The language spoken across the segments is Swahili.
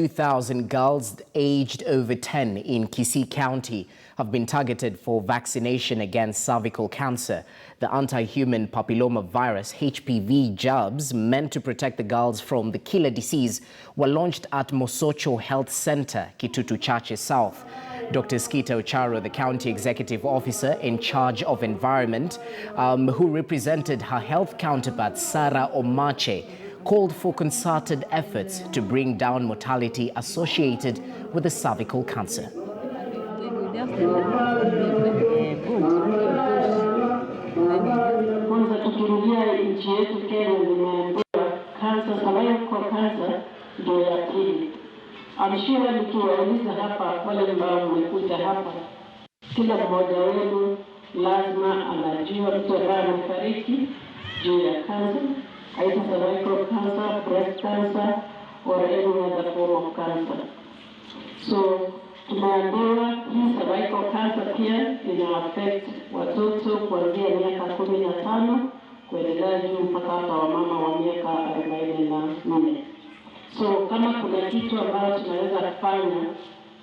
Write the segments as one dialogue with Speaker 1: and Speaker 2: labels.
Speaker 1: 2,000 girls aged over 10 in Kisii County have been targeted for vaccination against cervical cancer. The anti-human papilloma virus (HPV) jabs meant to protect the girls from the killer disease were launched at Mosocho Health Center, Kitutu Chache South. Dr. Skita Ocharo, the county executive officer in charge of environment, who represented her health counterpart Sarah Omache, called for concerted efforts to bring down mortality associated with the cervical cancer.
Speaker 2: Kwanza tukirudia nchi yetu Kenya nimeambiwa cervical cancer ndio ya pili. Amshira nikiwauliza hapa wale ambao mmekuja hapa, kila mmoja wenu lazima anajua mtu ambaye amefariki juu ya cancer, either cervical cancer, breast cancer or any other form of cancer. So tumeambiwa hii cervical cancer pia ina affect watoto kuanzia miaka 15 kuendelea juu mpaka hata wamama wa miaka 44. So kama kuna kitu ambacho tunaweza kufanya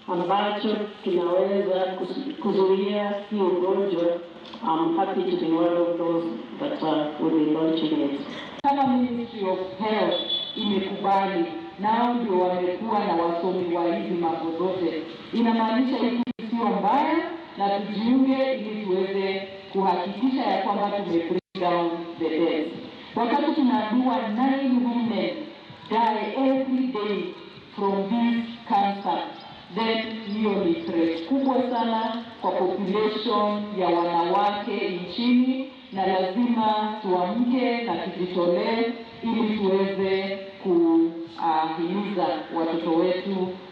Speaker 2: ambacho kinaweza kuzuia hii ugonjwa, I'm happy to be one of those that will be launching it.
Speaker 3: Kama Ministry of Health imekubali nao ndio wamekuwa na wasomi wa hizi mambo zote, inamaanisha hiki sio mbaya, na tujiunge ili tuweze kuhakikisha ya kwamba tume down the death. Wakati tunaambiwa 9 women die every day from this cancer, then hiyo ni threat kubwa sana kwa population ya wanawake nchini, na lazima tuamke na tujitolee ili tuweze kuhimiza watoto wetu